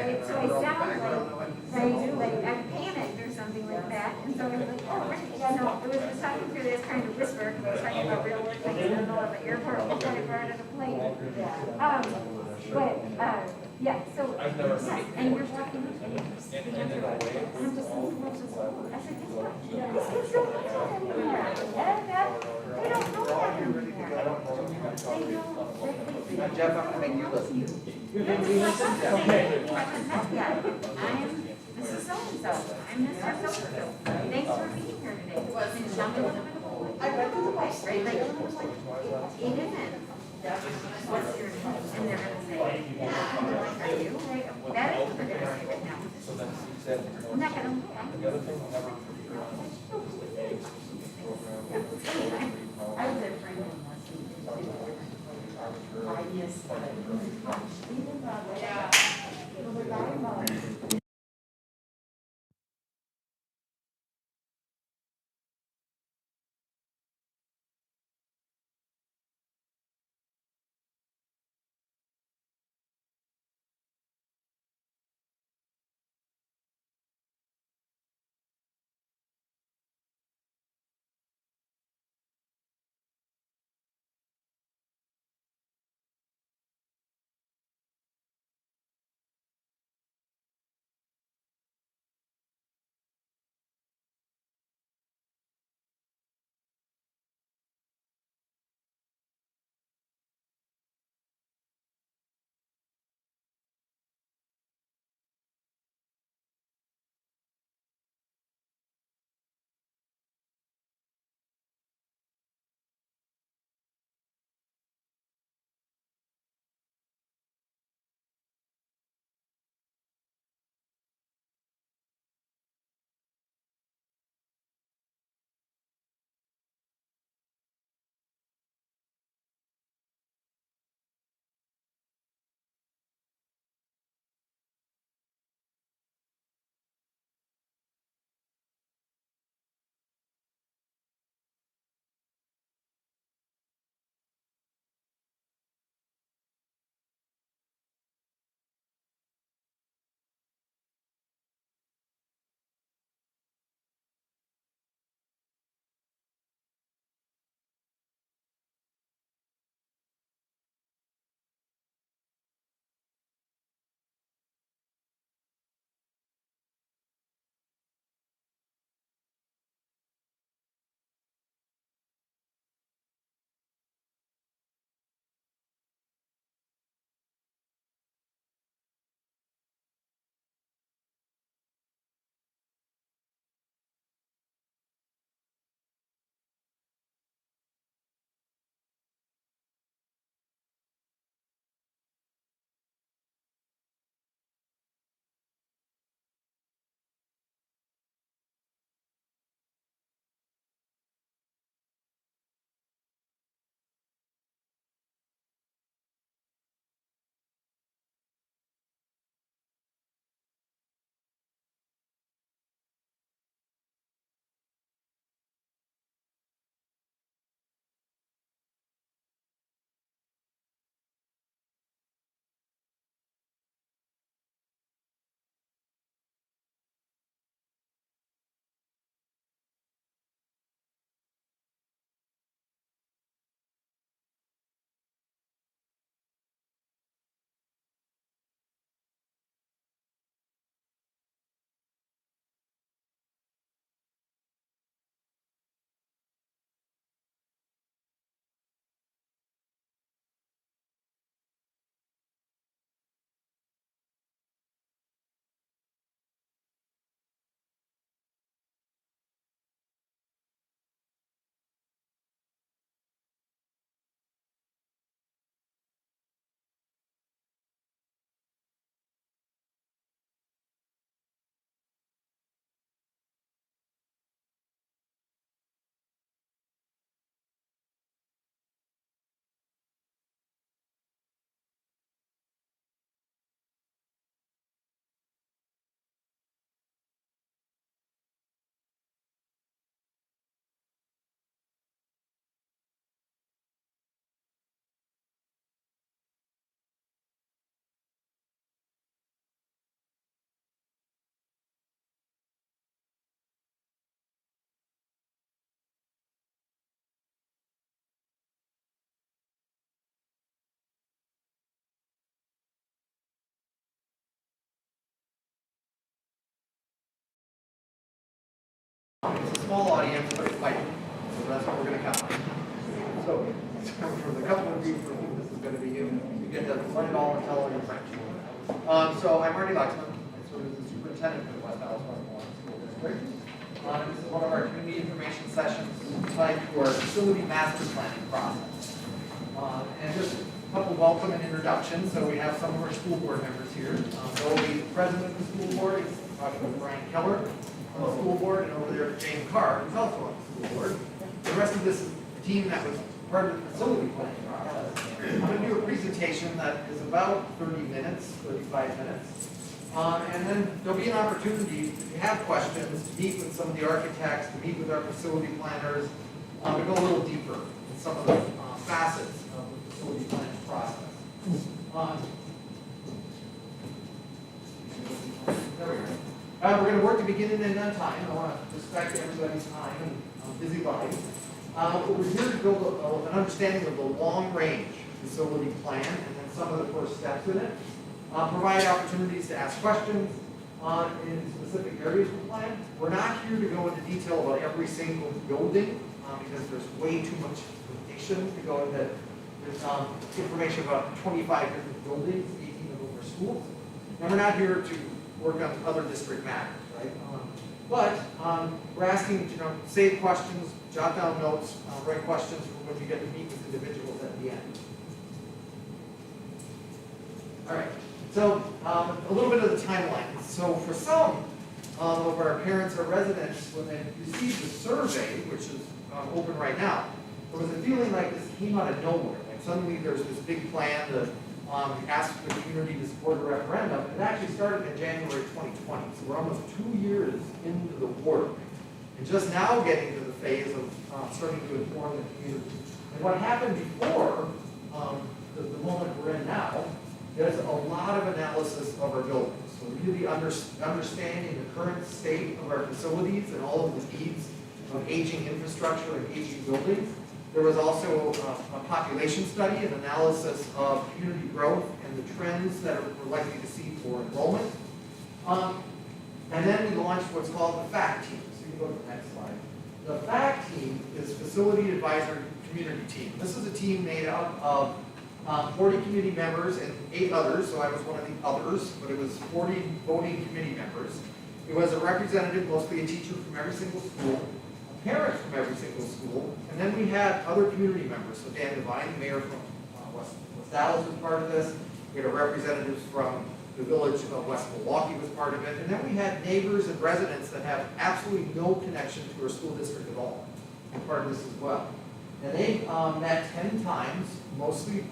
right? So I sound like I'm panicked or something like that. And so I was like, oh, right. Yeah, no, it was just talking through this kind of whisper, because I was talking about real work things in the middle of the airport before I brought it a plane. Yeah, so, yes, and you're walking up and you're just sitting up there, and I'm just thinking, well, just, I said, guess what? These kids don't know that anymore. They don't know that anymore. They don't. Jeff, I'm gonna make you listen. You're going to listen? Okay. We haven't met yet. I'm Mrs. So-and-so. I'm Mr. So-and-so. Thanks for being here today. And tell me a little bit about what you do. Right? Like, it isn't. What's your name? And they're going to say, yeah. And they're like, are you? Right? That is what they're going to say right now. I'm not going to look. I was at Franklin last week. Yeah. It's a small audience, but it's vital, so that's what we're going to count on. So, for the couple of you for whom this is going to be, you get to learn it all and tell all your friends. So I'm Marty Lexman. I serve as the superintendent for the West Allis-West School District. This is one of our community information sessions tied to our facility master planning process. And just a couple of welcome and introductions. So we have some of our school board members here. There will be the president of the school board, talking with Brian Keller on the school board, and over there Jane Carr, who's also on the school board. The rest of this is the team that was part of the facility planning process. I'm going to do a presentation that is about 30 minutes, 35 minutes. And then there'll be an opportunity, if you have questions, to meet with some of the architects, to meet with our facility planners, to go a little deeper in some of the facets of the facility planning process. There we go. We're going to work to begin and end on time. I want to respect everybody's time and busy lives. We're here to build an understanding of the long-range facility plan and then some of the first steps in it. Provide opportunities to ask questions in specific areas of the plan. We're not here to go into detail about every single building because there's way too much information to go into. There's information about 25 different buildings, 18 of them are schools. And we're not here to work on other district matters, right? But we're asking you to save questions, jot down notes, write questions for when you get to meet with individuals at the end. All right. So a little bit of the timeline. So for some of our parents or residents, when they received the survey, which is open right now, there was a feeling like this came out of nowhere. Like suddenly there's this big plan to ask the community to support a referendum. It actually started in January 2020. So we're almost 2 years into the work. And just now getting to the phase of starting to inform the community. And what happened before the moment we're in now, there's a lot of analysis of our buildings. So really understanding the current state of our facilities and all of the needs of aging infrastructure and aging buildings. There was also a population study, an analysis of community growth and the trends that we're likely to see for enrollment. And then we launched what's called the FACT team. So you can go to the next slide. The FACT team is Facility Advisory Community Team. This is a team made up of 40 committee members and 8 others, so I was one of the others, but it was 40 voting committee members. It was a representative, mostly a teacher from every single school, a parent from every single school, and then we had other community members. So Dan Devine, the mayor from West Allis, was part of this. We had representatives from the village of West Milwaukee was part of it, and then we had neighbors and residents that have absolutely no connection to our school district at all, and part of this as well. And they met 10 times, mostly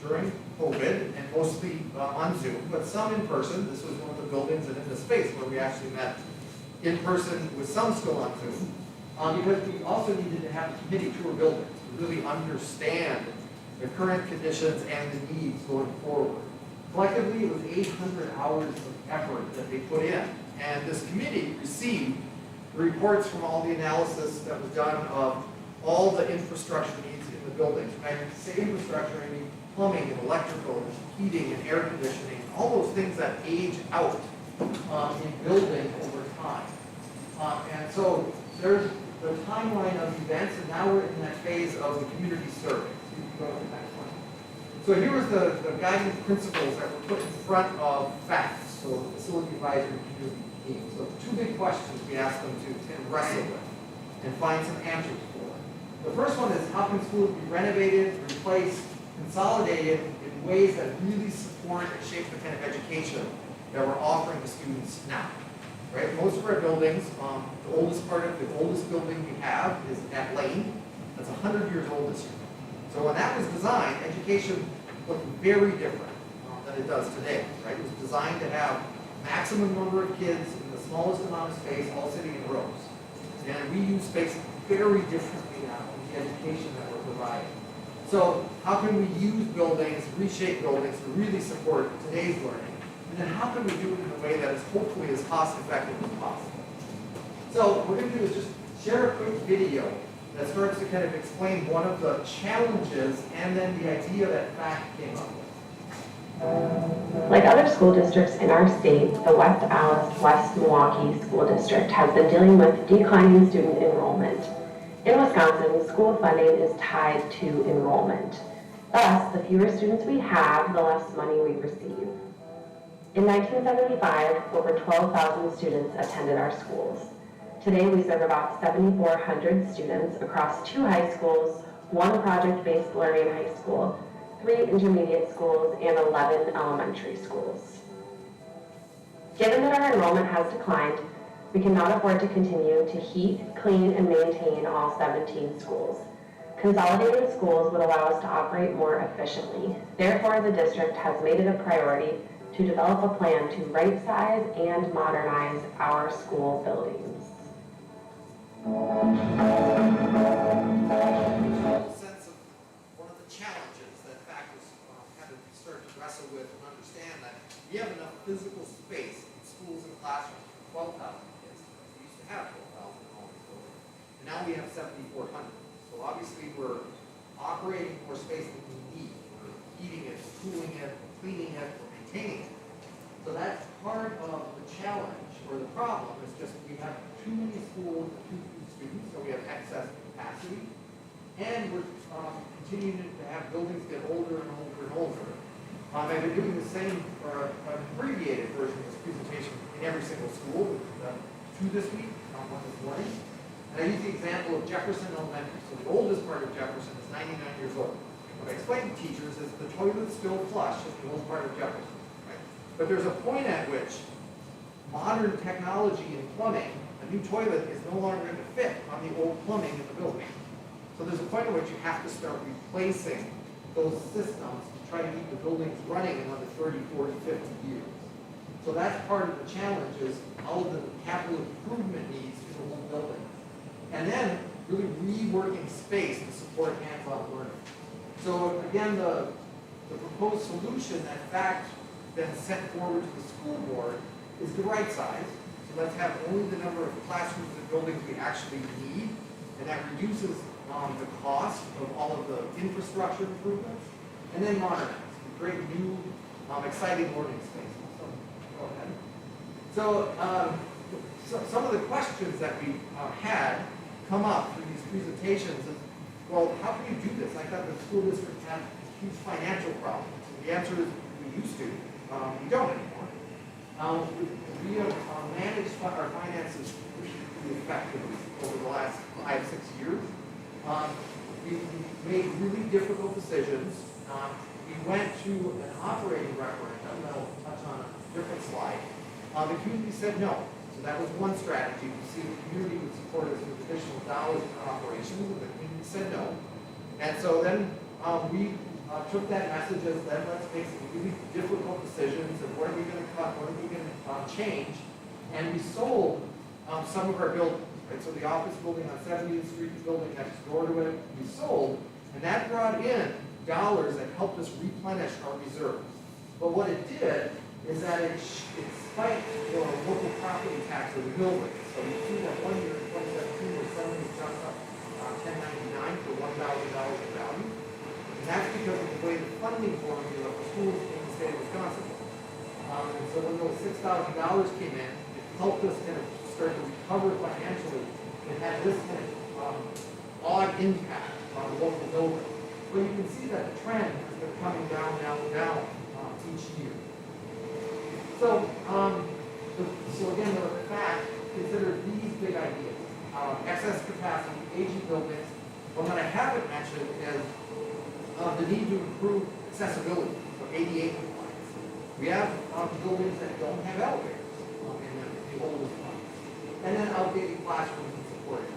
during COVID and mostly on Zoom, but some in person. This was one of the buildings and in the space where we actually met in person with some still on Zoom, because we also needed to have a committee tour buildings to really understand the current conditions and the needs going forward. Collectively, it was 800 hours of effort that they put in, and this committee received reports from all the analysis that was done of all the infrastructure needs in the buildings. When I say infrastructure, I mean plumbing and electrical and heating and air conditioning, all those things that age out in building over time. And so there's the timeline of events, and now we're in that phase of the community survey. So you can go to the next one. So here was the guiding principles that were put in front of FACTS, so the Facility Advisory Community Team. So 2 big questions we asked them to wrestle with and find some answers for. The first one is, how can schools be renovated, replaced, consolidated in ways that really support and shape the kind of education that we're offering to students now, right? Most of our buildings, the oldest building we have is at Lane. That's 100 years old this year. So when that was designed, education looked very different than it does today, right? It was designed to have maximum number of kids in the smallest amount of space, all sitting in rows. And we use space very differently now in the education that we're providing. So how can we use buildings, reshape buildings to really support today's learning? And then how can we do it in a way that is hopefully as cost effective as possible? So what we're going to do is just share a quick video that starts to kind of explain one of the challenges and then the idea that FACT came up with. Like other school districts in our state, the West Allis-West Milwaukee School District has been dealing with declining student enrollment. In Wisconsin, school funding is tied to enrollment. Thus, the fewer students we have, the less money we receive. In 1975, over 12,000 students attended our schools. Today, we serve about 7,400 students across 2 high schools, 1 project-based learning high school, 3 intermediate schools, and 11 elementary schools. Given that our enrollment has declined, we cannot afford to continue to heat, clean, and maintain all 17 schools. Consolidating schools would allow us to operate more efficiently. Therefore, the district has made it a priority to develop a plan to right-size and modernize our school buildings. Sense of one of the challenges that faculty had to start to wrestle with and understand that we have enough physical space in schools and classrooms for 12,000 kids. We used to have 12,000 in all these buildings. And now we have 7,400. So obviously we're operating more space than we need. We're heating it, cooling it, cleaning it, we're maintaining it. So that's part of the challenge or the problem is just we have too many schools and too few students, so we have excess capacity. And we're continuing to have buildings get older and older and older. I've been doing the same, or an abbreviated version of this presentation in every single school. We've done 2 this week, 1 this morning. And I use the example of Jefferson Elementary. So the oldest part of Jefferson is 99 years old. What I explain to teachers is the toilet's still flush is the old part of Jefferson. Right? But there's a point at which modern technology in plumbing, a new toilet is no longer going to fit on the old plumbing in the building. So there's a point at which you have to start replacing those systems to try to keep the buildings running another 30, 40, 50 years. So that's part of the challenge is all of the capital improvement needs in the whole building. And then really reworking space to support hands-on learning. So again, the proposed solution that fact then sent forward to the school board is the right size. So let's have only the number of classrooms and buildings we actually need, and that reduces the cost of all of the infrastructure improvements, and then modernize, create new, exciting learning spaces. So, go ahead. So, some of the questions that we had come up through these presentations is, well, how can you do this? I thought the school district had huge financial problems. And the answer is we used to. We don't anymore. We have managed our finances pretty effectively over the last 5-6 years. We made really difficult decisions. We went to an operating referendum that I'll touch on a different slide. The community said no. So that was one strategy to see if the community would support us with additional dollars in our operations, and the community said no. And so then we took that message as then let's make some really difficult decisions and what are we going to cut, what are we going to change. And we sold some of our buildings. Right, so the office building on 70th Street, the building next door to it, we sold, and that brought in dollars that helped us replenish our reserves. But what it did is that it spiked the local property tax of the building. So you see that 1 year in 2017 where suddenly jumped up 1099 for $1,000 in value. And that's because of the way the funding formula for schools in the state of Wisconsin was. And so when those $6,000 came in, it helped us kind of start to recover financially and had this kind of odd impact on the local building. But you can see that the trend has been coming down each year. So, again, the fact, consider these big ideas. Excess capacity, aging buildings. But what I haven't mentioned is the need to improve accessibility, so ADA compliance. We have buildings that don't have elevators in the oldest ones. And then outdated classrooms and support areas.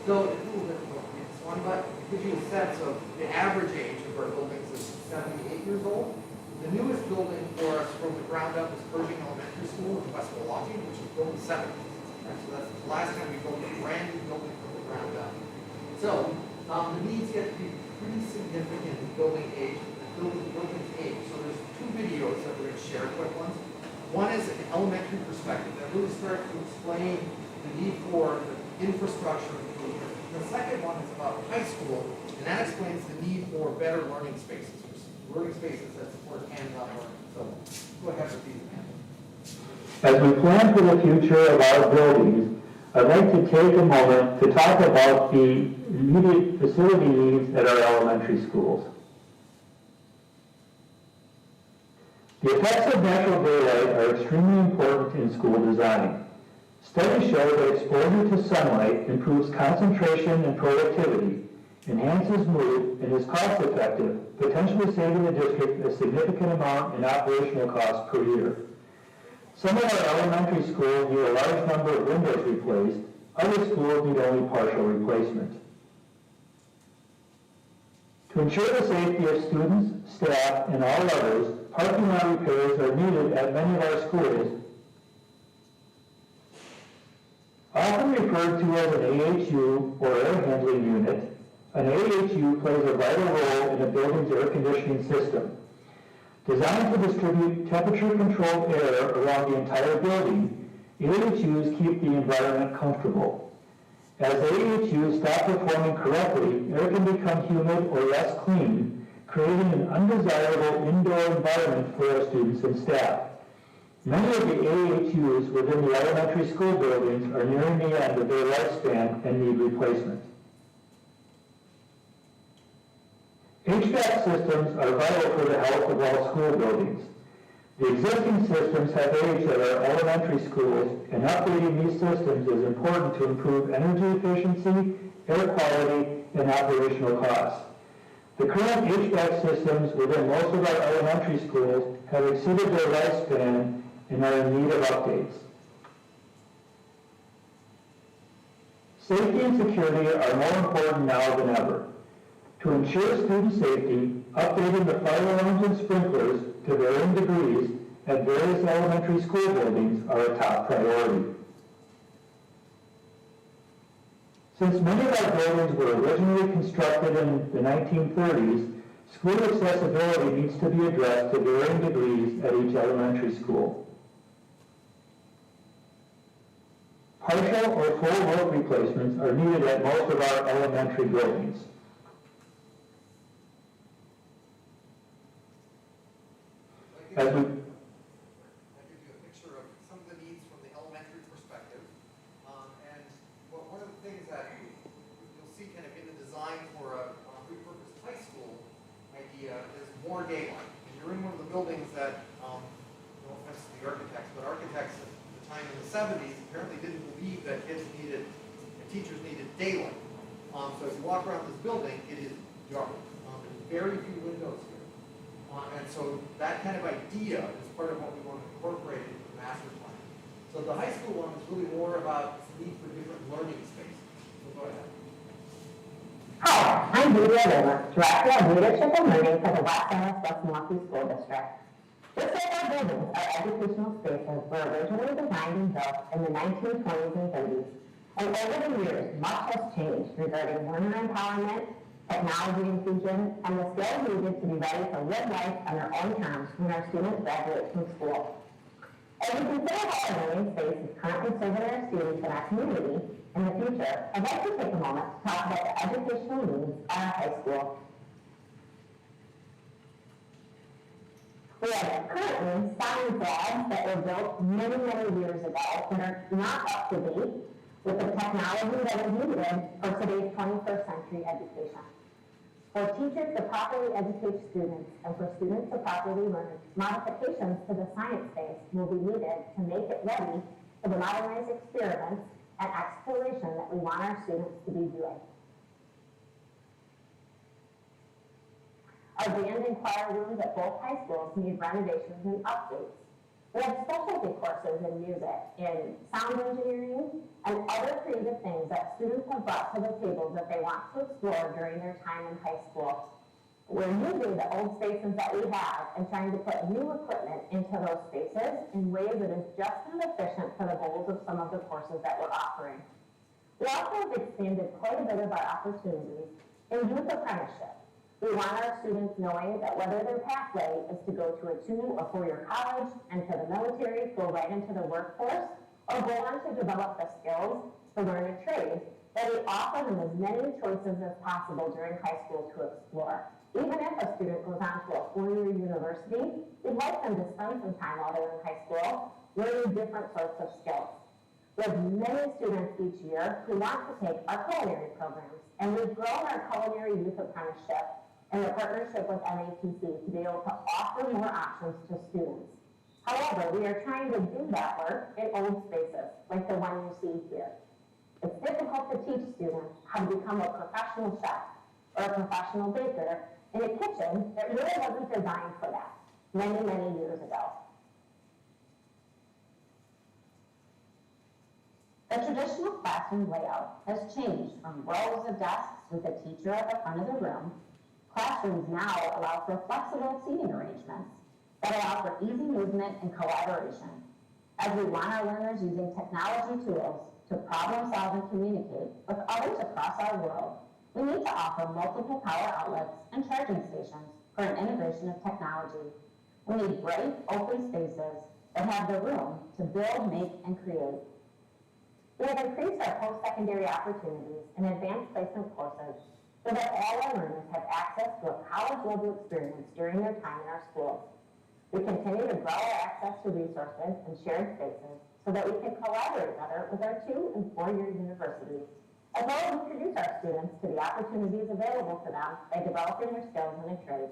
So it's a little difficult to get this one, but it gives you a sense of the average age of our buildings is 78 years old. The newest building for us from the ground up is Pershing Elementary School in West Milwaukee, which was built in the 70s. Right, so that's the last time we built a brand new building from the ground up. So the needs get to be pretty significant in building age, building's age. So there's 2 videos that we're going to share, quick ones. One is an elementary perspective that really starts to explain the need for the infrastructure improvement. The second one is about high school, and that explains the need for better learning spaces for learning spaces that support hands-on learning. So go ahead with these, Amanda. As we plan for the future of our buildings, I'd like to take a moment to talk about the immediate facility needs at our elementary schools. The effects of natural daylight are extremely important in school design. Studies show that exposure to sunlight improves concentration and productivity, enhances mood, and is cost-effective, potentially saving the district a significant amount in operational costs per year. Some of our elementary schools need a large number of windows replaced, other schools need only partial replacement. To ensure the safety of students, staff, and all others, parking lot repairs are needed at many of our schools. Often referred to as an AHU or air handling unit, an AHU plays a vital role in a building's air conditioning system. Designed to distribute temperature-controlled air around the entire building, AHUs keep the environment comfortable. As AHUs stop performing correctly, air can become humid or less clean, creating an undesirable indoor environment for our students and staff. Many of the AHUs within the elementary school buildings are nearing the end of their lifespan and need replacement. HVAC systems are vital for the health of all school buildings. The existing systems have aged at our elementary schools, and updating these systems is important to improve energy efficiency, air quality, and operational costs. The current HVAC systems within most of our elementary schools have exceeded their lifespan and are in need of updates. Safety and security are more important now than ever. To ensure student safety, updating the fire alarms and sprinklers to varying degrees at various elementary school buildings are a top priority. Since many of our buildings were originally constructed in the 1930s, school accessibility needs to be addressed to varying degrees at each elementary school. Partial or full roof replacements are needed at most of our elementary buildings. That gives you a picture of some of the needs from the elementary perspective. And one of the things that you'll see kind of in the design for a repurposed high school idea is more daylight. And you're in one of the buildings that, no offense to the architects, but architects at the time in the 70s apparently didn't believe that kids needed, and teachers needed daylight. So as you walk around this building, it is dark. There's very few windows here. And so that kind of idea is part of what we want to incorporate into the master plan. So the high school one is really more about the need for different learning spaces. So go ahead. Hi, I'm Julia Lima, Director of Leadership and Learning for the West Allis-West Milwaukee School District. Just like our buildings, our educational spaces were originally designed and built in the 1920s and 30s. And over the years, much has changed regarding learner empowerment, technology inclusion, and the skills needed to be ready to live life on their own terms when our students graduate from school. As we consider how our learning space is currently serving our students and our community in the future, I'd like to take a moment to talk about the educational needs at our high school. We have currently science labs that were built many, many years ago that are not up to date with the technology that is needed for today's 21st century education. For teachers to properly educate students and for students to properly learn, modifications to the science space will be needed to make it ready for the modernized experiments and exploration that we want our students to be doing. Our band and choir rooms at both high schools need renovations and updates. We have specialty courses in music, in sound engineering, and other creative things that students have brought to the table that they want to explore during their time in high school. We're using the old spaces that we have and trying to put new equipment into those spaces in ways that is just as efficient for the goals of some of the courses that we're offering. We also have expanded quite a bit of our opportunities in youth apprenticeship. We want our students knowing that whether their pathway is to go to a 2- or 4-year college, enter the military, go right into the workforce, or go on to develop the skills to learn a trade, that we offer them as many choices as possible during high school to explore. Even if a student goes on to a four-year university, we'd like them to spend some time while they're in high school learning different sorts of skills. We have many students each year who want to take our culinary programs, and we've grown our culinary youth apprenticeship in a partnership with NATC to be able to offer more options to students. However, we are trying to do that work in old spaces, like the one you see here. It's difficult to teach students how to become a professional chef or a professional baker in a kitchen that really wasn't designed for that many, many years ago. The traditional classroom layout has changed from rows of desks with a teacher at the front of the room. Classrooms now allow for flexible seating arrangements that allow for easy movement and collaboration. As we want our learners using technology tools to problem solve and communicate with others across our world, we need to offer multiple power outlets and charging stations for an integration of technology. We need bright, open spaces that have the room to build, make, and create. We have increased our post-secondary opportunities and advanced placement courses so that all our learners have access to a college-level experience during their time in our schools. We continue to grow our access to resources and shared spaces so that we can collaborate better with our 2- and 4-year universities, as well as introduce our students to the opportunities available to them by developing their skills in a trade.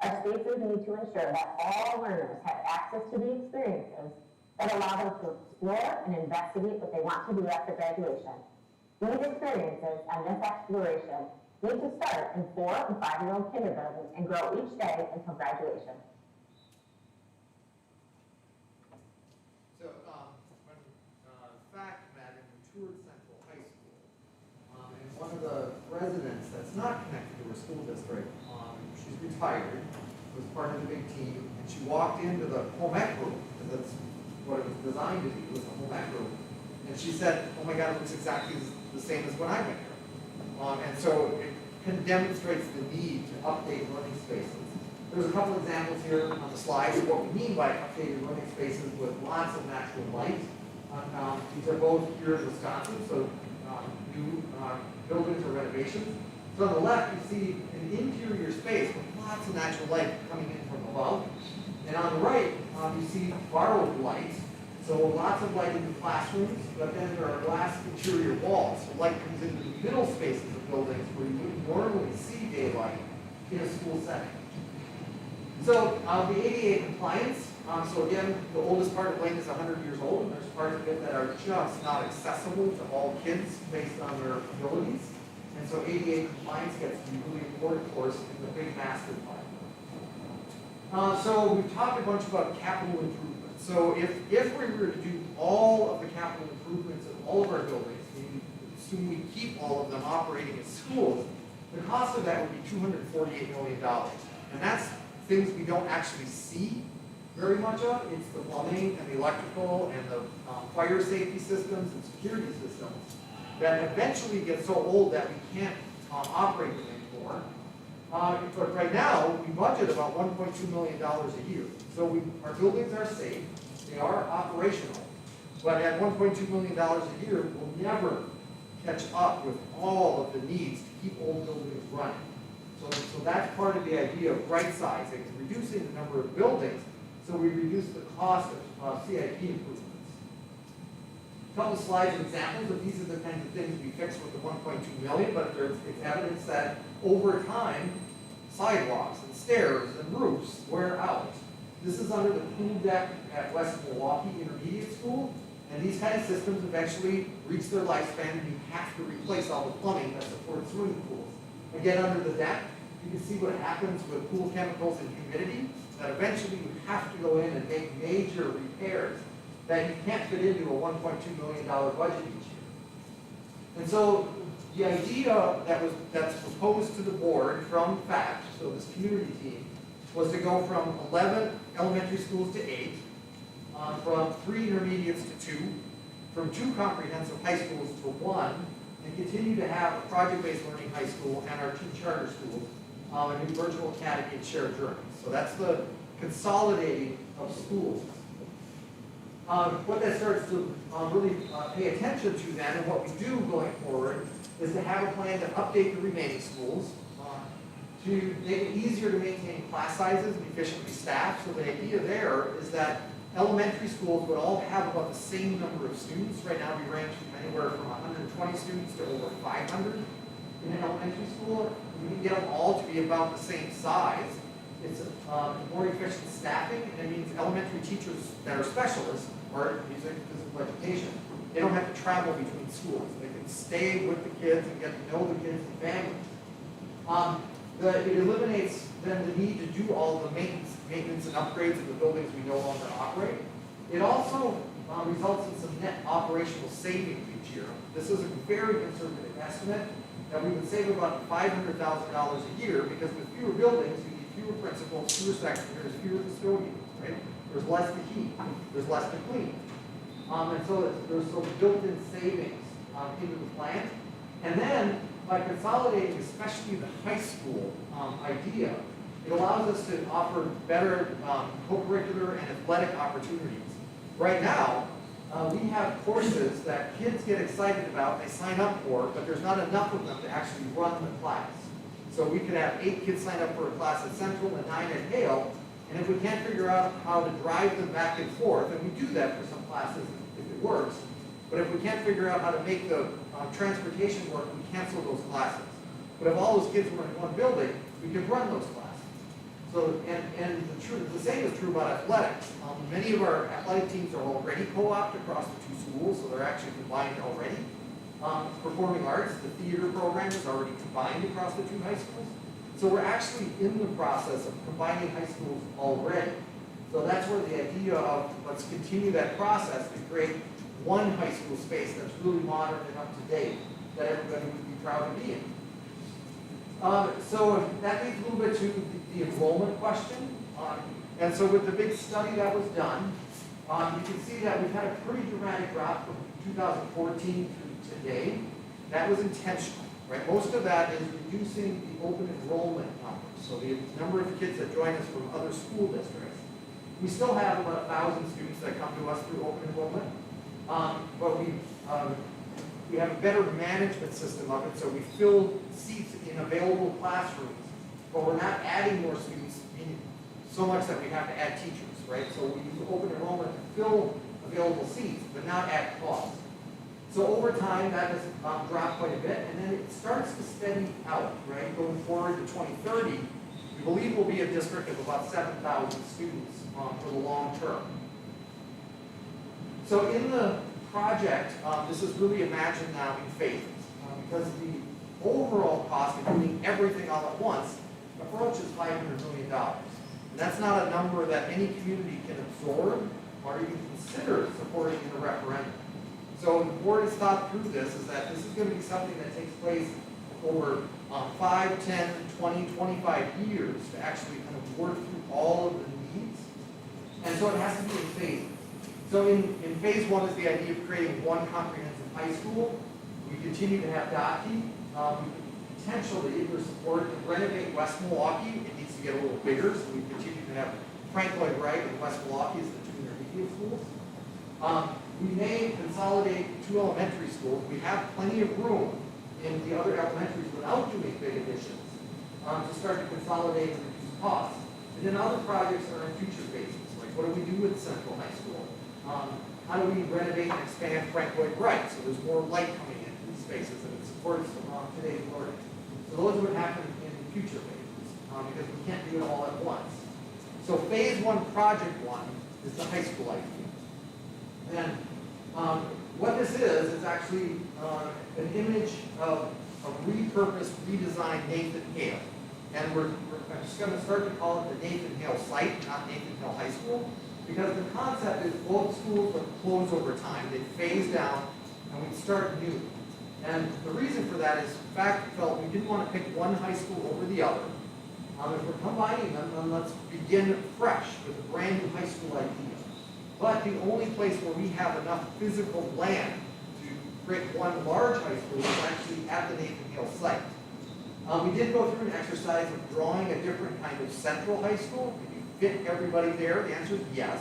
Our spaces need to ensure that all learners have access to the experiences that allow them to explore and investigate what they want to do after graduation. These experiences and this exploration need to start in 4- and 5-year-old kindergarten and grow each day until graduation. So, when fact met and we toured Central High School, and one of the residents that's not connected to her school district, she's retired, was part of the big team, and she walked into the home ec room, because that's what it was designed to be, was a home ec room, and she said, oh my God, it looks exactly the same as when I went here. And so it kind of demonstrates the need to update learning spaces. There's a couple examples here on the slides of what we mean by updated learning spaces with lots of natural light. These are both here in Wisconsin, so new buildings or renovations. So on the left, you see an interior space with lots of natural light coming in from above. And on the right, you see borrowed light. So lots of light in the classrooms, but then there are glass interior walls. So light comes into the middle spaces of buildings where you wouldn't normally see daylight in a school setting. So the ADA compliance, so again, the oldest part of Lane is 100 years old, and there's parts of it that are just not accessible to all kids based on their abilities. And so ADA compliance gets to be really important for us in the big master plan. So we've talked a bunch about capital improvements. So if we were to do all of the capital improvements in all of our buildings, we assume we keep all of them operating as schools, the cost of that would be $248 million. And that's things we don't actually see very much of. It's the plumbing and the electrical and the fire safety systems and security systems that eventually get so old that we can't operate them anymore. But right now, we budget about $1.2 million a year. So our buildings are safe, they are operational, but at $1.2 million a year, we'll never catch up with all of the needs to keep old buildings running. So that's part of the idea of right sizing, reducing the number of buildings, so we reduce the cost of CIP improvements. A couple slides of examples of these are the kinds of things we fix with the 1.2 million, but it's evidence that over time, sidewalks and stairs and roofs wear out. This is under the pool deck at West Milwaukee Intermediate School, and these kind of systems eventually reach their lifespan and you have to replace all the plumbing that supports swimming pools. Again, under the deck, you can see what happens with pool chemicals and humidity, that eventually you have to go in and make major repairs that you can't fit into a $1.2 million budget each year. And so the idea that's proposed to the board from FACT, so this community team, was to go from 11 elementary schools to 8, from 3 intermediates to 2, from 2 comprehensive high schools to 1, and continue to have a project-based learning high school and our 2 charter schools, a new virtual academy and shared journeys. So that's the consolidating of schools. What that starts to really pay attention to then, and what we do going forward, is to have a plan to update the remaining schools, to make it easier to maintain class sizes and efficiently staff. So the idea there is that elementary schools would all have about the same number of students. Right now we range from anywhere from 120 students to over 500 in an elementary school. We can get them all to be about the same size. It's more efficient staffing, and it means elementary teachers that are specialists, art, music, physical education, they don't have to travel between schools. They can stay with the kids and get to know the kids and families. It eliminates then the need to do all the maintenance and upgrades of the buildings we no longer operate. It also results in some net operational savings each year. This is a very conservative estimate that we would save about $500,000 a year, because with fewer buildings, you need fewer principals, fewer secretaries, fewer custodians, right? There's less to heat, there's less to clean. And so there's some built-in savings into the plan. And then by consolidating, especially the high school idea, it allows us to offer better co-curricular and athletic opportunities. Right now, we have courses that kids get excited about, they sign up for, but there's not enough of them to actually run the class. So we could have 8 kids sign up for a class at Central and 9 at Hale, and if we can't figure out how to drive them back and forth, and we do that for some classes if it works, but if we can't figure out how to make the transportation work, we cancel those classes. But if all those kids were in one building, we could run those classes. So, and the same is true about athletics. Many of our athletic teams are already co-opted across the 2 schools, so they're actually combined already. Performing arts, the theater program is already combined across the 2 high schools. So we're actually in the process of combining high schools already. So that's where the idea of let's continue that process to create one high school space that's really modern and up to date that everybody would be proud to be in. So that leads a little bit to the enrollment question. And so with the big study that was done, you can see that we've had a pretty dramatic drop from 2014 to today. That was intentional, right? Most of that is reducing the open enrollment numbers. So the number of kids that join us from other school districts. We still have about 1,000 students that come to us through open enrollment. But we have a better management system of it, so we fill seats in available classrooms, but we're not adding more students so much that we have to add teachers, right? So we use open enrollment to fill available seats, but not at cost. So over time, that has dropped quite a bit, and then it starts to steady out, right? Going forward to 2030, we believe we'll be a district of about 7,000 students for the long term. So in the project, this is really imagined now in phases, because the overall cost, including everything all at once, approaches $500 million. And that's not a number that any community can absorb or even consider supporting in a referendum. So the board has thought through this, is that this is going to be something that takes place over 5, 10, 20, 25 years to actually kind of work through all of the needs. And so it has to be in phases. So in phase 1 is the idea of creating one comprehensive high school. We continue to have DOTI. Potentially, if we're supported to renovate West Milwaukee, it needs to get a little bigger, so we continue to have Frank Lloyd Wright and West Milwaukee as the 2 intermediate schools. We may consolidate 2 elementary schools. We have plenty of room in the other elementaries without doing big additions to start to consolidate and reduce costs. And then other projects are in future phases, like what do we do with Central High School? How do we renovate and expand Frank Lloyd Wright so there's more light coming into these spaces and it supports today's learning? So those would happen in future phases because we can't do it all at once. So phase 1, project 1 is the high school idea. And what this is actually an image of a repurposed, redesigned Nathan Hale. And we're just going to start to call it the Nathan Hale site, not Nathan Hale High School, because the concept is both schools would close over time. They'd phase down, and we'd start new. And the reason for that is, in fact, we felt we didn't want to pick one high school over the other. If we're combining them, then let's begin fresh with a brand new high school idea. But the only place where we have enough physical land to create one large high school is actually at the Nathan Hale site. We did go through an exercise of drawing a different kind of central high school. Can you fit everybody there? The answer is yes.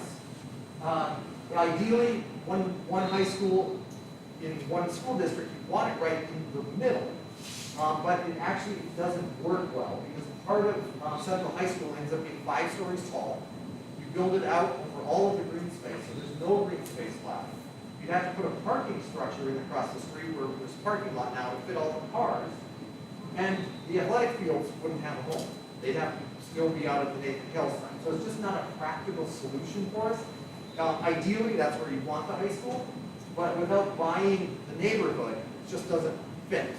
Ideally, one high school in one school district, you want it right in the middle. but it actually doesn't work well because part of Central High School ends up being 5 stories tall. You build it out over all of the green space, so there's no green space left. You'd have to put a parking structure in across the street where there's a parking lot now to fit all the cars. And the athletic fields wouldn't have a home. They'd have to still be out at the Nathan Hill site. So it's just not a practical solution for us. Ideally, that's where you want the high school, but without buying the neighborhood, it just doesn't fit.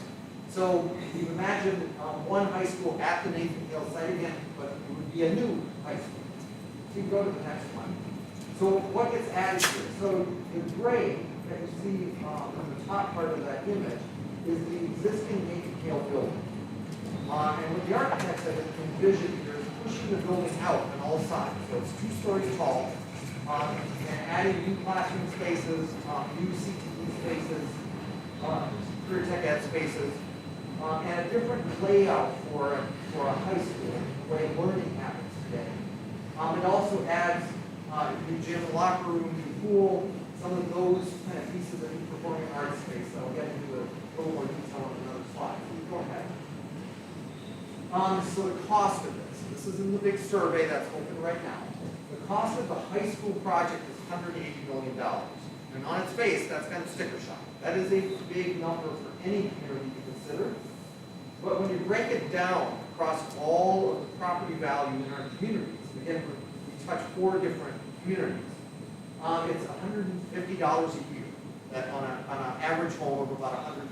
So you imagine one high school at the Nathan Hill site again, but it would be a new high school. So you can go to the next one. So what gets added here? So the gray that you see on the top part of that image is the existing Nathan Hill building. And what the architects have envisioned here is pushing the building out on all sides. So it's 2 stories tall, and adding new classroom spaces, new CTE spaces, career tech ed spaces, and a different layout for a high school, the way learning happens today. It also adds new gym, locker room, new pool, some of those kind of pieces of new performing arts space. So I'll get into a little more detail on another slide. Go ahead. So the cost of this is in the big survey that's open right now. The cost of the high school project is $180 million. And on its face, that's kind of sticker shock. That is a big number for any community to consider. But when you break it down across all of the property value in our communities, again, we touch 4 different communities, it's $150 a year. That on an average home of about $100,000.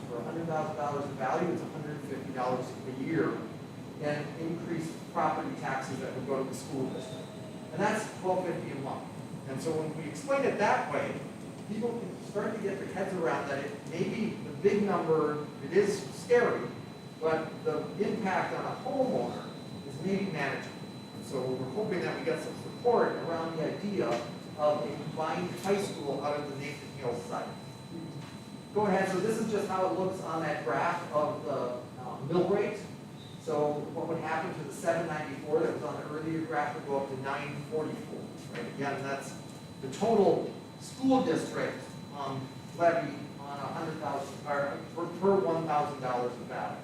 For $100,000 in value, it's $150 a year in increased property taxes that would go to the school district. And that's $1,250 a month. And so when we explain it that way, people can start to get their heads around that it may be the big number, it is scary, but the impact on a homeowner is maybe manageable. And so we're hoping that we get some support around the idea of a combined high school out of the Nathan Hill site. Go ahead, so this is just how it looks on that graph of the mill rate. So what would happen to the 794 that was on the earlier graph would go up to 944, right? Again, that's the total school district levy on 100,000 or per $1,000 of value.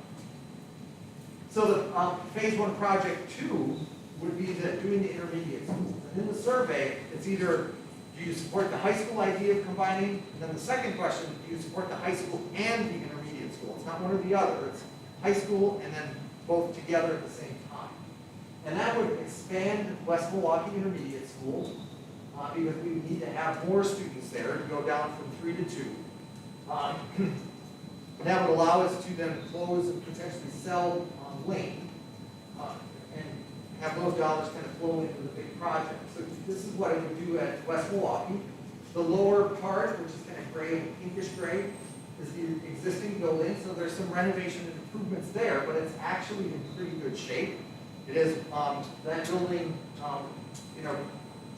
So the phase 1 project 2 would be doing the intermediate schools. And in the survey, it's either do you support the high school idea of combining, and then the second question, do you support the high school and the intermediate school? It's not one or the other. It's high school and then both together at the same time. And that would expand West Milwaukee Intermediate School because we would need to have more students there to go down from 3 to 2. And that would allow us to then close and potentially sell Lane and have those dollars kind of flow into the big project. So this is what it would do at West Milwaukee. The lower part, which is kind of gray, pinkish gray, is the existing building. So there's some renovation and improvements there, but it's actually in pretty good shape. It is, that building, in our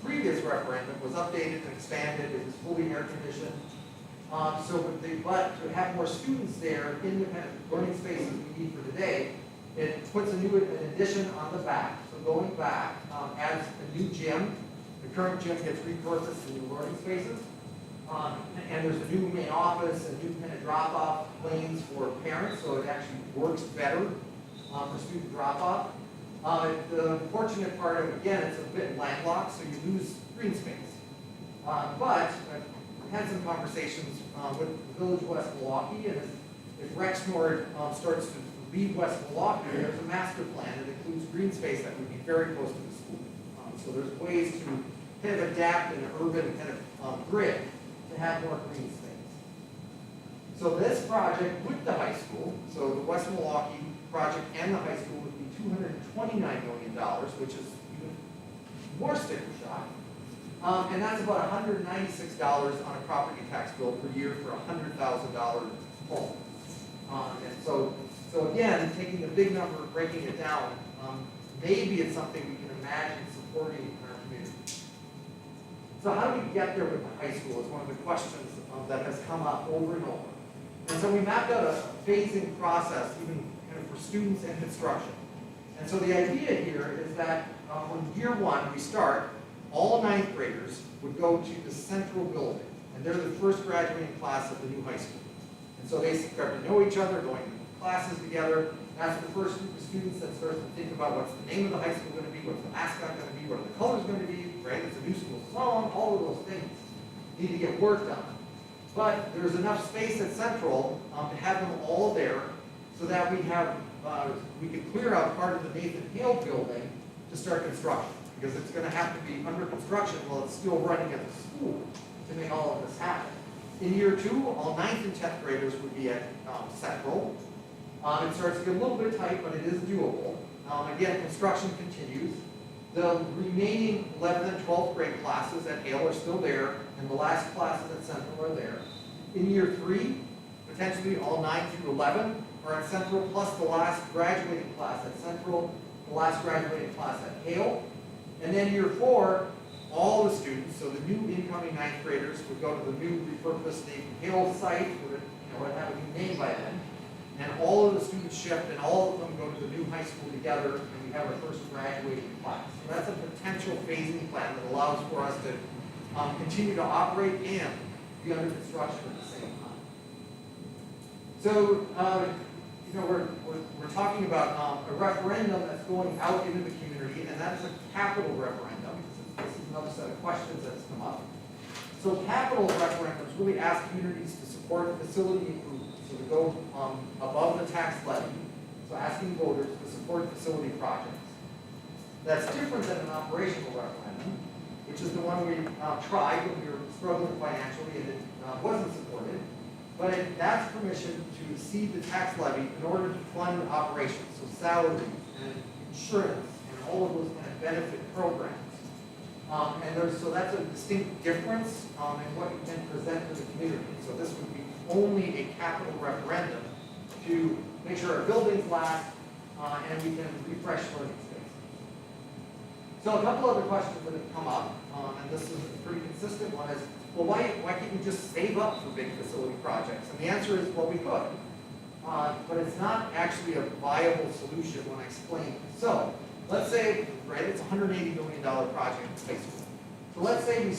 previous referendum was updated and expanded. It was fully air conditioned. But to have more students there in the kind of learning spaces we need for today, it puts an addition on the back. So going back, adds a new gym. The current gym gets repurposed into learning spaces. And there's a new main office, a new kind of drop-off lanes for parents, so it actually works better for student drop-off. The unfortunate part of it, again, it's a bit landlocked, so you lose green space. But I've had some conversations with the Village of West Milwaukee, and if Rexnord starts to leave West Milwaukee, there's a master plan that includes green space that would be very close to the school. So there's ways to kind of adapt an urban kind of grid to have more green space. So this project with the high school, so the West Milwaukee project and the high school would be $229 million, which is even more sticker shock. And that's about $196 on a property tax bill per year for a $100,000 home. And so again, taking the big number, breaking it down, maybe it's something we can imagine supporting in our community. So how do we get there with the high school is one of the questions that has come up over and over. And so we mapped out a phasing process, even kind of for students and construction. And so the idea here is that when year 1 we start, all 9th graders would go to the central building, and they're the first graduating class of the new high school. And so they start to know each other, going to classes together. That's the first group of students that starts to think about what's the name of the high school going to be, what's the mascot going to be, what are the colors going to be, right? It's a new school song, all of those things need to get worked on. But there's enough space at Central to have them all there so that we have, we can clear out part of the Nathan Hale building to start construction. Because it's going to have to be under construction while it's still running at the school to make all of this happen. In year 2, all 9th and 10th graders would be at Central. It starts to get a little bit tight, but it is doable. Again, construction continues. The remaining 11th and 12th grade classes at Hale are still there, and the last classes at Central are there. In year 3, potentially all 9 through 11 are at Central, plus the last graduating class at Central, the last graduating class at Hale. And then year 4, all the students, so the new incoming 9th graders would go to the new repurposed Nathan Hale site, would have a new name by then. And all of the students shift, and all of them go to the new high school together, and we have our first graduating class. So that's a potential phasing plan that allows for us to continue to operate and be under construction at the same time. So, we're talking about a referendum that's going out into the community, and that's a capital referendum. This is another set of questions that's come up. So capital referendums really ask communities to support facility improvements, so to go above the tax levy, so asking voters to support facility projects. That's different than an operational referendum, which is the one we tried when we were struggling financially and it wasn't supported. But that's permission to exceed the tax levy in order to fund operations, so salaries and insurance and all of those kind of benefit programs. So that's a distinct difference in what you can present to the community. So this would be only a capital referendum to make sure our buildings last and we can refresh learning spaces. So a couple other questions that have come up, and this is a pretty consistent one, is, well, why can't we just save up for big facility projects? And the answer is, well, we could. But it's not actually a viable solution when I explain it. So let's say, right, it's a $180 million project in high school. So let's say we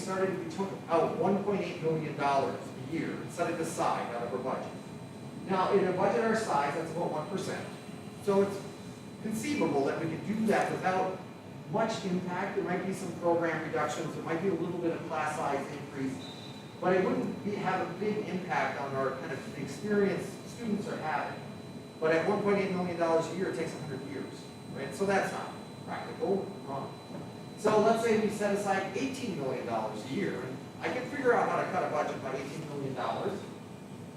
took out $1.8 million a year and set it aside out of our budget. Now, in a budget our size, that's about 1%. So it's conceivable that we could do that without much impact. There might be some program reductions, there might be a little bit of class size increase, but it wouldn't have a big impact on our kind of the experience students are having. But at $1.8 million a year, it takes 100 years, right? So that's not practical. So let's say we set aside $18 million a year, and I can figure out how to cut a budget by $18 million.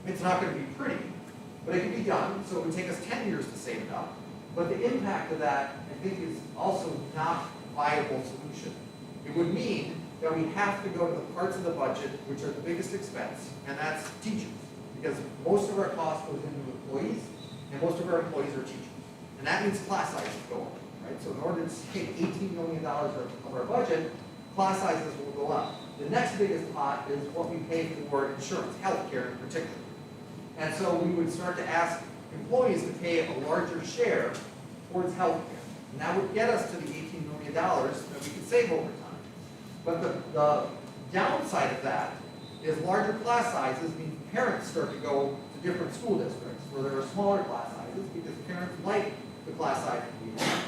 It's not going to be pretty, but it can be done. So it would take us 10 years to save it up. But the impact of that, I think, is also not a viable solution. It would mean that we have to go to the parts of the budget which are the biggest expense, and that's teachers. Because most of our cost goes into employees, and most of our employees are teachers. And that means class sizes go up, right? So in order to take $18 million of our budget, class sizes will go up. The next biggest pot is what we pay for insurance, healthcare in particular. And so we would start to ask employees to pay a larger share towards healthcare. And that would get us to the $18 million that we could save over time. But the downside of that is larger class sizes mean parents start to go to different school districts where there are smaller class sizes because parents like the class size that we have.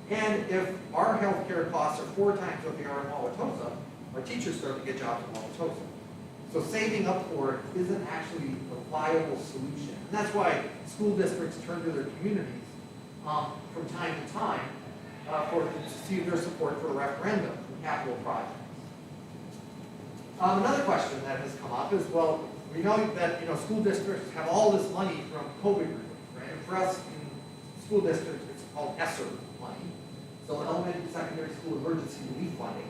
And if our healthcare costs are 4 times what they are in Wauwatosa, our teachers start to get jobs in Wauwatosa. So saving up for it isn't actually a viable solution. And that's why school districts turn to their communities from time to time to see their support for a referendum for capital projects. Another question that has come up is, well, we know that school districts have all this money from COVID relief, right? And for us in school districts, it's called ESSER money, so elementary, secondary school emergency relief funding.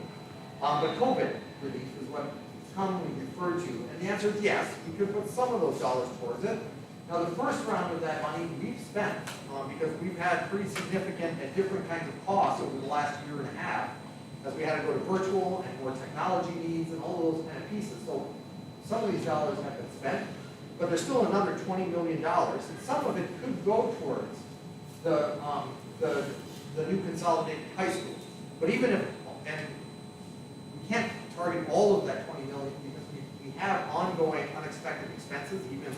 But COVID relief is what it's commonly referred to, and the answer is yes, we could put some of those dollars towards it. Now, the first round of that money we've spent because we've had pretty significant and different kinds of costs over the last year and a half, as we had to go to virtual and more technology needs and all those kind of pieces. So some of these dollars have been spent, but there's still another $20 million, and some of it could go towards the new consolidated high school. But even if, and we can't target all of that $20 million because we have ongoing unexpected expenses, even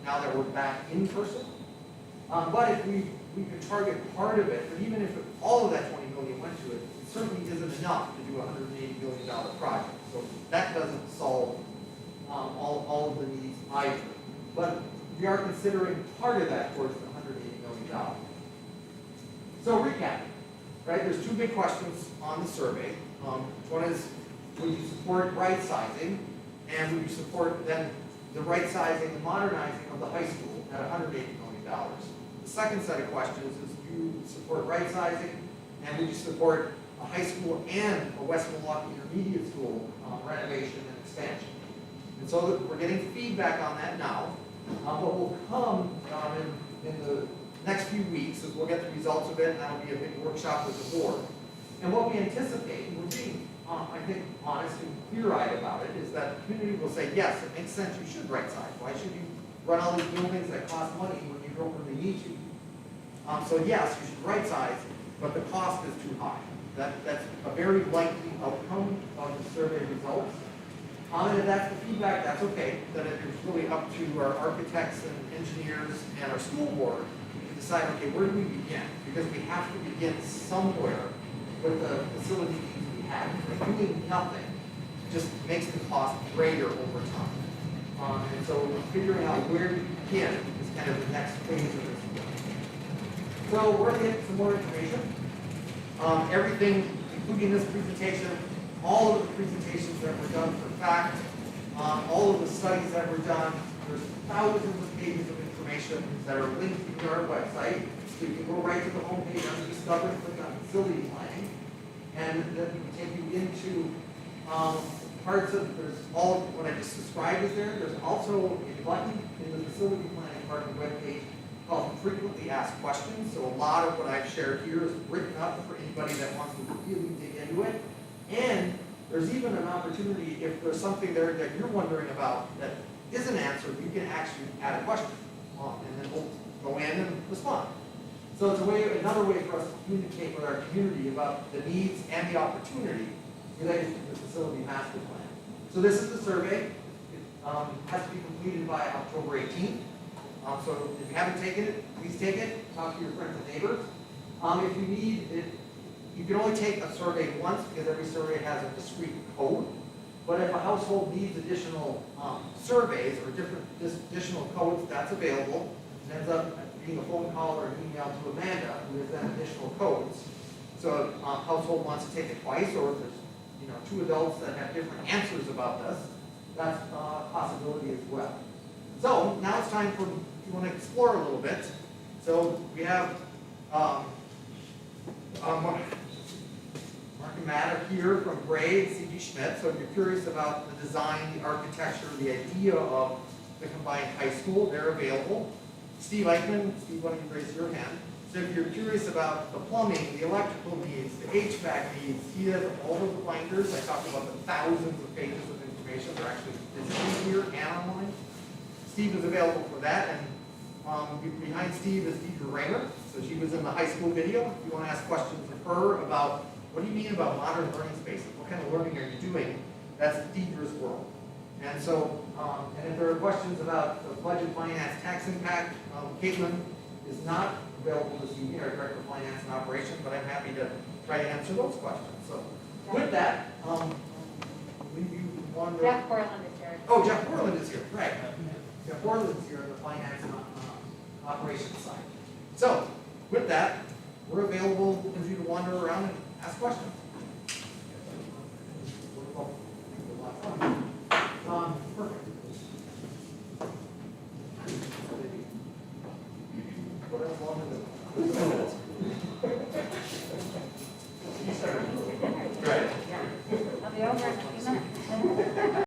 now that we're back in person. But if we could target part of it, but even if all of that 20 million went to it, it certainly isn't enough to do a $180 million project. So that doesn't solve all of the needs either. But we are considering part of that towards the $180 million. So recapping, right? There's two big questions on the survey. One is, would you support right sizing, and would you support then the right sizing and modernizing of the high school at $180 million? The second set of questions is, do you support right sizing, and would you support a high school and a West Milwaukee Intermediate School renovation and expansion? And so we're getting feedback on that now. What will come in the next few weeks is we'll get the results of it, and that'll be a big workshop with the board. And what we anticipate, and we're being, I think, honest and clear-eyed about it, is that the community will say, yes, it makes sense, you should right size. Why should you run all these buildings that cost money when you don't really need to? So yes, you should right size, but the cost is too high. That's a very likely outcome of the survey results. And if that's the feedback, that's okay. Then it's really up to our architects and engineers and our school board to decide, okay, where do we begin? Because we have to begin somewhere with the facility needs we have. Like doing nothing just makes the cost greater over time. And so figuring out where to begin is kind of the next phase of this work. So we're going to get some more information. Everything, including this presentation, all of the presentations that were done for fact, all of the studies that were done, there's thousands of pages of information that are linked to our website. So you can go right to the homepage under Discover, click on Facility Planning, and then we can take you into parts of, there's all what I just described is there. There's also a button in the Facility Planning part of the webpage called Frequently Asked Questions. So a lot of what I've shared here is written up for anybody that wants to really dig into it. And there's even an opportunity, if there's something there that you're wondering about that isn't answered, you can actually add a question, and then we'll go in and respond. So it's another way for us to communicate with our community about the needs and the opportunity related to the facility master plan. So this is the survey. It has to be completed by October 18th. So if you haven't taken it, please take it. Talk to your friends and neighbors. If you need it, you can only take a survey once because every survey has a discrete code. But if a household needs additional surveys or additional codes, that's available. It ends up being a phone call or an email to Amanda, who has then additional codes. So if a household wants to take it twice, or if there's two adults that have different answers about this, that's a possibility as well. So now it's time for, if you want to explore a little bit. So we have Mark and Matt are here from Gray and C.G. Schmidt. So if you're curious about the design, the architecture, the idea of the combined high school, they're available. Steve Eichmann, Steve, why don't you raise your hand? So if you're curious about the plumbing, the electrical needs, the HVAC needs, he has all of the binders. I talked about the thousands of pages of information. They're actually physically here and online. Steve is available for that, and behind Steve is Deidre Raymer. So she was in the high school video. If you want to ask questions of her about what do you mean about modern learning spaces, what kind of learning are you doing, that's Deidre's world. And so, and if there are questions about the budget, finance, tax impact, Caitlin is not available this evening, our Director of Finance and Operations, but I'm happy to try to answer those questions. So with that, leave you one. Jeff Borland is here. Oh, Jeff Borland is here, right. Jeff Borland is here on the finance and operations side. So with that, we're available for you to wander around and ask questions.